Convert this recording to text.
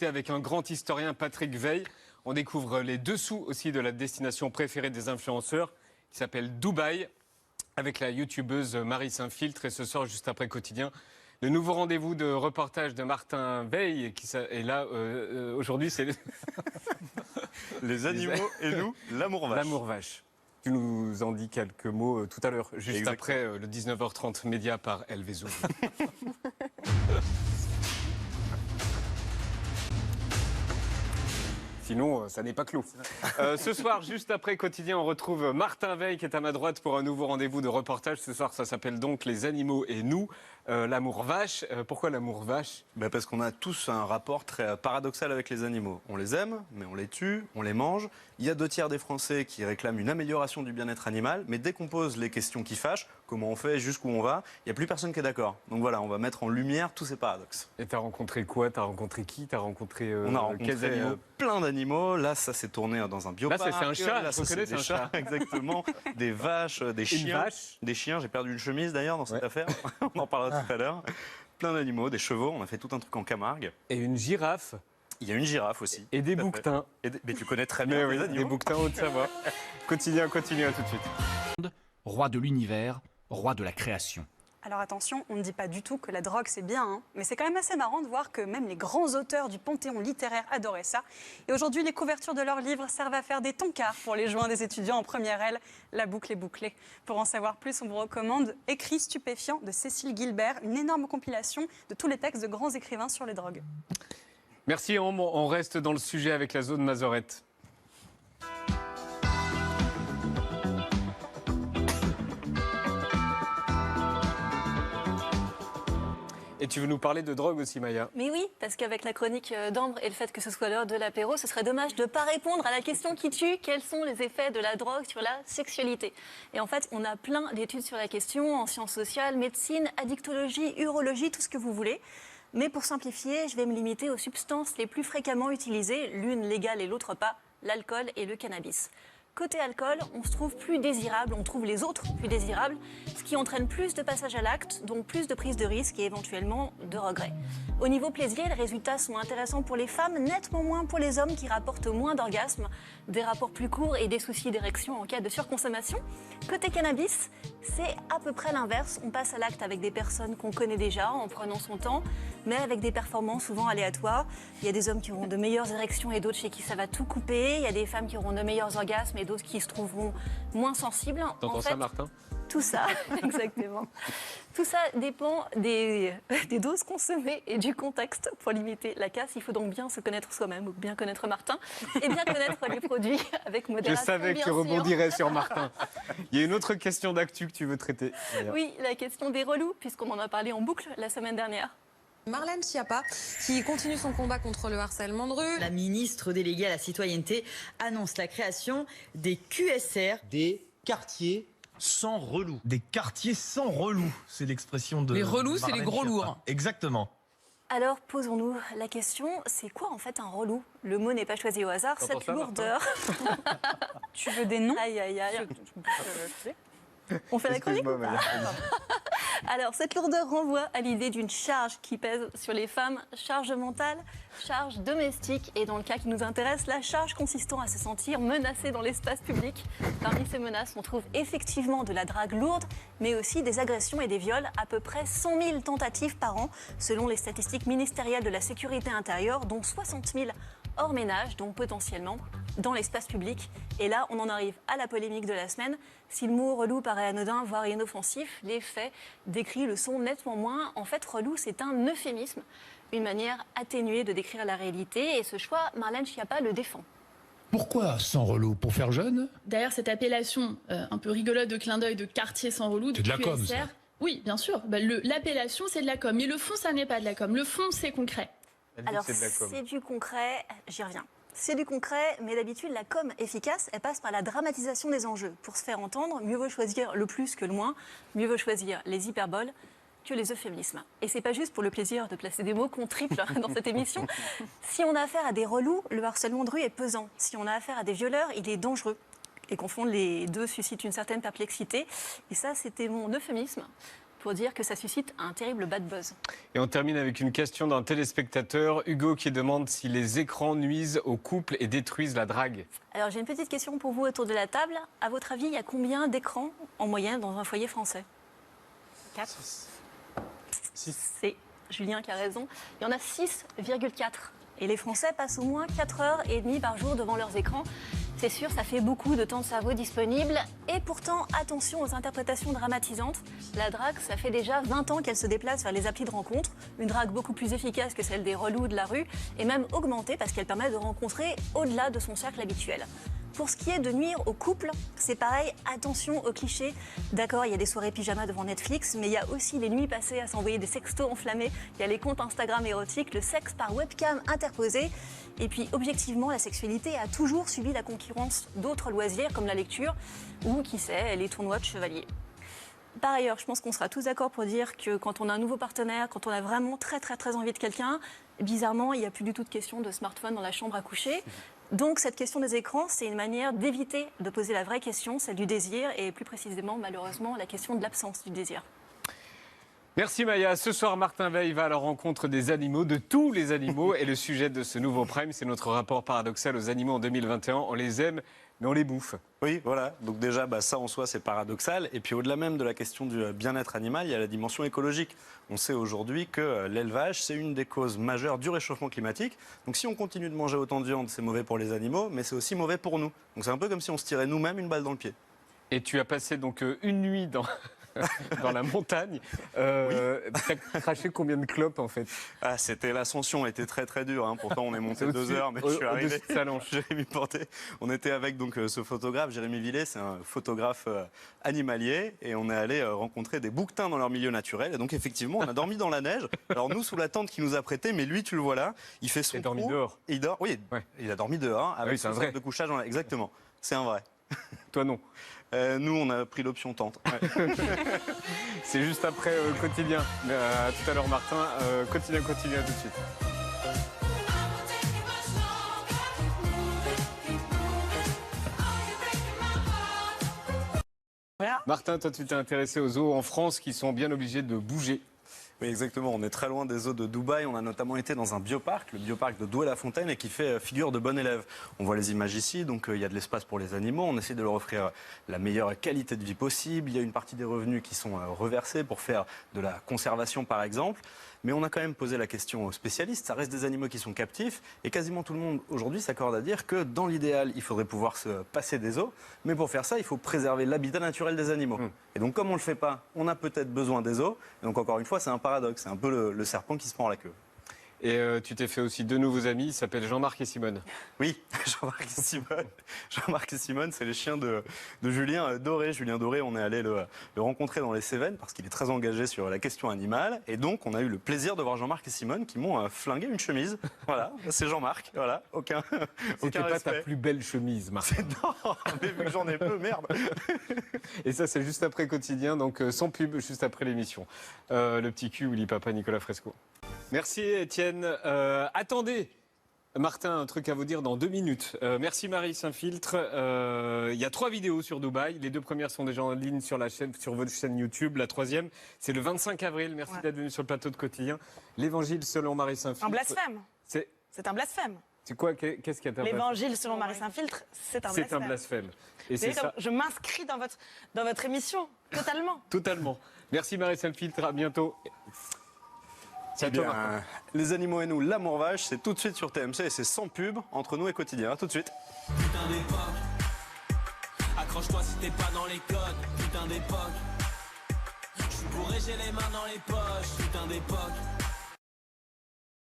Avec un grand historien, Patrick Veil. On découvre les dessous aussi de la destination préférée des influenceurs, qui s'appelle Dubaï, avec la youtubeuse Marie Saint-Filtre. Et ce soir, juste après Quotidien, le nouveau rendez-vous de reportage de Martin Veil. Et là, aujourd'hui, c'est les animaux et nous, l'amour vache. L'amour vache. Tu nous en dis quelques mots tout à l'heure, juste Exactement. après le 19h30 média par El Vesoul. Sinon, ça n'est pas clos. Ce soir, juste après Quotidien, on retrouve Martin Veil qui est à ma droite pour un nouveau rendez-vous de reportage. Ce soir, ça s'appelle donc Les animaux et nous, l'amour vache. Pourquoi l'amour vache ? Parce qu'on a tous un rapport très paradoxal avec les animaux. On les aime, mais on les tue, on les mange. Il y a 2 tiers des Français qui réclament une amélioration du bien-être animal, mais dès qu'on pose les questions qui fâchent, comment on fait, jusqu'où on va, il n'y a plus personne qui est d'accord. Donc voilà, on va mettre en lumière tous ces paradoxes. Et t'as rencontré quoi ? T'as rencontré qui ? T'as rencontré On a rencontré quels animaux ? plein d'animaux. Là, ça s'est tourné dans un bioparc. Là, c'est un chat. Là, Je reconnais, c'est un chat. Exactement. Des vaches, des chiens. Des chiens. J'ai perdu une chemise d'ailleurs dans cette affaire. On en parlera tout à l'heure. Plein d'animaux, des chevaux. On a fait tout un truc en Camargue. Et une girafe. Il y a une girafe aussi. Et des bouquetins. Mais tu connais très bien les animaux. Des bouquetins Haute-Savoie. Quotidien, continue, à tout de suite. Roi de l'univers, roi de la création. Alors attention, on ne dit pas du tout que la drogue c'est bien, hein, mais c'est quand même assez marrant de voir que même les grands auteurs du panthéon littéraire adoraient ça. Et aujourd'hui, les couvertures de leurs livres servent à faire des tonkards pour les joints des étudiants en première L. La boucle est bouclée. Pour en savoir plus, on vous recommande Écrits stupéfiants de Cécile Gilbert, une énorme compilation de tous les textes de grands écrivains sur les drogues. Merci, on reste dans le sujet avec la zone Mazorette. Et tu veux nous parler de drogue aussi, Maya ? Mais oui, parce qu'avec la chronique d'Ambre et le fait que ce soit l'heure de l'apéro, ce serait dommage de ne pas répondre à la question qui tue. Quels sont les effets de la drogue sur la sexualité ? Et en fait, on a plein d'études sur la question, en sciences sociales, médecine, addictologie, urologie, tout ce que vous voulez. Mais pour simplifier, je vais me limiter aux substances les plus fréquemment utilisées, l'une légale et l'autre pas, l'alcool et le cannabis. Côté alcool, on se trouve plus désirable, on trouve les autres plus désirables, ce qui entraîne plus de passage à l'acte, donc plus de prise de risque et éventuellement de regrets. Au niveau plaisir, les résultats sont intéressants pour les femmes, nettement moins pour les hommes qui rapportent moins d'orgasmes, des rapports plus courts et des soucis d'érection en cas de surconsommation. Côté cannabis, c'est à peu près l'inverse. On passe à l'acte avec des personnes qu'on connaît déjà en prenant son temps, mais avec des performances souvent aléatoires. Il y a des hommes qui auront de meilleures érections et d'autres chez qui ça va tout couper. Il y a des femmes qui auront de meilleurs orgasmes et d'autres qui se trouveront moins sensibles. T'entends ça, Martin ? Tout ça, exactement. Tout ça dépend des doses consommées et du contexte. Pour limiter la casse, il faut donc bien se connaître soi-même, ou bien connaître Martin, et bien connaître les produits avec modération. Je savais que tu rebondirais sur Martin. Il y a une autre question d'actu que tu veux traiter. Oui, la question des relous, puisqu'on en a parlé en boucle la semaine dernière. Marlène Schiappa, qui continue son combat contre le harcèlement de rue. La ministre déléguée à la citoyenneté annonce la création des QSR. Des quartiers sans relou. Des quartiers sans relou, c'est l'expression de... Les relous, c'est les Marlène gros Schiappa. lourds. Exactement. Alors, posons-nous la question, c'est quoi en fait un relou ? Le mot n'est pas choisi au hasard, T'entends cette ça, lourdeur. Tu veux des noms ? Aïe, aïe, aïe. On fait la chronique ou pas ? Alors, cette lourdeur renvoie à l'idée d'une charge qui pèse sur les femmes, charge mentale, charge domestique, et dans le cas qui nous intéresse, la charge consistant à se sentir menacée dans l'espace public. Parmi ces menaces, on trouve effectivement de la drague lourde, mais aussi des agressions et des viols, à peu près 100 000 tentatives par an, selon les statistiques ministérielles de la sécurité intérieure, dont 60 000 hors ménage, donc potentiellement dans l'espace public. Et là, on en arrive à la polémique de la semaine. Si le mot relou paraît anodin, voire inoffensif, les faits décrits le sont nettement moins. En fait, relou, c'est un euphémisme, une manière atténuée de décrire la réalité. Et ce choix, Marlène Schiappa le défend. Pourquoi sans relou ? Pour faire jeune ? Derrière cette appellation un peu rigolote de clin d'œil de quartier sans relou, C'est de la com, ça. Oui, bien sûr. L'appellation, c'est de la com. Mais le fond, ça n'est pas de la com. Le fond, c'est concret. Alors, c'est du concret, j'y reviens. C'est du concret, mais d'habitude, la com efficace, elle passe par la dramatisation des enjeux. Pour se faire entendre, mieux vaut choisir le plus que le moins, mieux vaut choisir les hyperboles que les euphémismes. Et c'est pas juste pour le plaisir de placer des mots qu'on triple dans cette émission. Si on a affaire à des relous, le harcèlement de rue est pesant. Si on a affaire à des violeurs, il est dangereux. Et confondre les deux suscite une certaine perplexité. Et ça, c'était mon euphémisme. pour dire que ça suscite un terrible bad buzz. Et on termine avec une question d'un téléspectateur, Hugo, qui demande si les écrans nuisent au couple et détruisent la drague. Alors j'ai une petite question pour vous autour de la table. À votre avis, il y a combien d'écrans en moyenne dans un foyer français 4. C'est Julien qui a raison. Il y en a 6,4. Et les Français passent au moins 4h30 par jour devant leurs écrans. C'est sûr, ça fait beaucoup de temps de cerveau disponible. Et pourtant, attention aux interprétations dramatisantes. La drague, ça fait déjà 20 ans qu'elle se déplace vers les applis de rencontre. Une drague beaucoup plus efficace que celle des relous de la rue. Et même augmentée parce qu'elle permet de rencontrer au-delà de son cercle habituel. Pour ce qui est de nuire au couple, c'est pareil, attention aux clichés. D'accord, il y a des soirées pyjama devant Netflix, mais il y a aussi les nuits passées à s'envoyer des sextos enflammés. Il y a les comptes Instagram érotiques, le sexe par webcam interposé. Et puis, objectivement, la sexualité a toujours subi la concurrence d'autres loisirs, comme la lecture ou, qui sait, les tournois de chevaliers. Par ailleurs, je pense qu'on sera tous d'accord pour dire que quand on a un nouveau partenaire, quand on a vraiment très envie de quelqu'un, bizarrement, il n'y a plus du tout de question de smartphone dans la chambre à coucher. Donc cette question des écrans, c'est une manière d'éviter de poser la vraie question, celle du désir, et plus précisément, malheureusement, la question de l'absence du désir. Merci Maya. Ce soir, Martin Veil va à la rencontre des animaux, de tous les animaux. Et le sujet de ce nouveau Prime, c'est notre rapport paradoxal aux animaux en 2021. On les aime, mais on les bouffe. Oui, voilà. Donc déjà, ça en soi, c'est paradoxal. Et puis au-delà même de la question du bien-être animal, il y a la dimension écologique. On sait aujourd'hui que l'élevage, c'est une des causes majeures du réchauffement climatique. Donc si on continue de manger autant de viande, c'est mauvais pour les animaux, mais c'est aussi mauvais pour nous. Donc c'est un peu comme si on se tirait nous-mêmes une balle dans le pied. Et tu as passé donc une nuit dans la montagne. Tu as craché combien de clopes en fait? C'était l'ascension, était très dure. Hein. Pourtant, on est monté 2 heures, mais je suis arrivé. Jérémy Porté. On était avec ce photographe, Jérémy Villet, c'est un photographe animalier, et on est allé rencontrer des bouquetins dans leur milieu naturel. Et donc effectivement, on a dormi dans la neige. Alors nous, sous la tente qu'il nous a prêtée, mais lui, tu le vois là, il fait son trou. Il a dormi dehors. Il dort, oui, ouais. Il a dormi dehors avec son sac de couchage. Exactement, c'est un vrai. Toi non. Nous, on a pris l'option tente. Ouais. C'est juste après Quotidien. À tout à l'heure, Martin. Quotidien, tout de suite. Voilà. Martin, toi, tu t'es intéressé aux zoos en France qui sont bien obligés de bouger. Oui, exactement. On est très loin des zoos de Dubaï. On a notamment été dans un bioparc, le bioparc de Douai-la-Fontaine, et qui fait figure de bon élève. On voit les images ici, donc il y a de l'espace pour les animaux. On essaie de leur offrir la meilleure qualité de vie possible. Il y a une partie des revenus qui sont reversés pour faire de la conservation, par exemple. Mais on a quand même posé la question aux spécialistes. Ça reste des animaux qui sont captifs. Et quasiment tout le monde aujourd'hui s'accorde à dire que dans l'idéal, il faudrait pouvoir se passer des zoos. Mais pour faire ça, il faut préserver l'habitat naturel des animaux. Et donc comme on ne le fait pas, on a peut-être besoin des zoos. Et donc encore une fois, c'est un paradoxe. C'est un peu le serpent qui se prend la queue. Et tu t'es fait aussi 2 nouveaux amis, ils s'appellent Jean-Marc et Simone. Oui, Jean-Marc et Simone. Jean-Marc et Simone, c'est les chiens de Julien Doré. Julien Doré, on est allé le rencontrer dans les Cévennes parce qu'il est très engagé sur la question animale. Et donc, on a eu le plaisir de voir Jean-Marc et Simone qui m'ont flingué une chemise. Voilà, c'est Jean-Marc. Voilà, aucun C'était pas ta plus belle chemise, Marc. Non, mais vu que j'en ai peu, merde. Et ça, c'est juste après Quotidien, donc sans pub, juste après l'émission. Le petit cul, Willy Papa, Nicolas Fresco. Merci Étienne. Attendez, Martin, un truc à vous dire dans 2 minutes. Merci Marie Saint-Filtre. Il y a 3 vidéos sur Dubaï. Les 2 premières sont déjà en ligne sur votre chaîne YouTube. La 3e, c'est le 25 avril. Merci d'être venu sur le plateau de Quotidien. L'évangile selon Marie Saint-Filtre. Un blasphème. C'est un blasphème. C'est quoi? Qu'est-ce qu'il y a? L'évangile selon Marie Saint-Filtre, c'est un blasphème. C'est un blasphème. Et c'est ça. Je m'inscris dans votre émission, totalement. Totalement. Merci Marie Saint-Filtre. À bientôt. Les animaux et nous, l'amour vache, c'est tout de suite sur TMC et c'est sans pub entre nous et Quotidien. À tout de suite. Putain d'époque, accroche-toi si t'es pas dans les codes. Putain d'époque, je suis bourré, j'ai les mains dans les poches. Putain d'époque.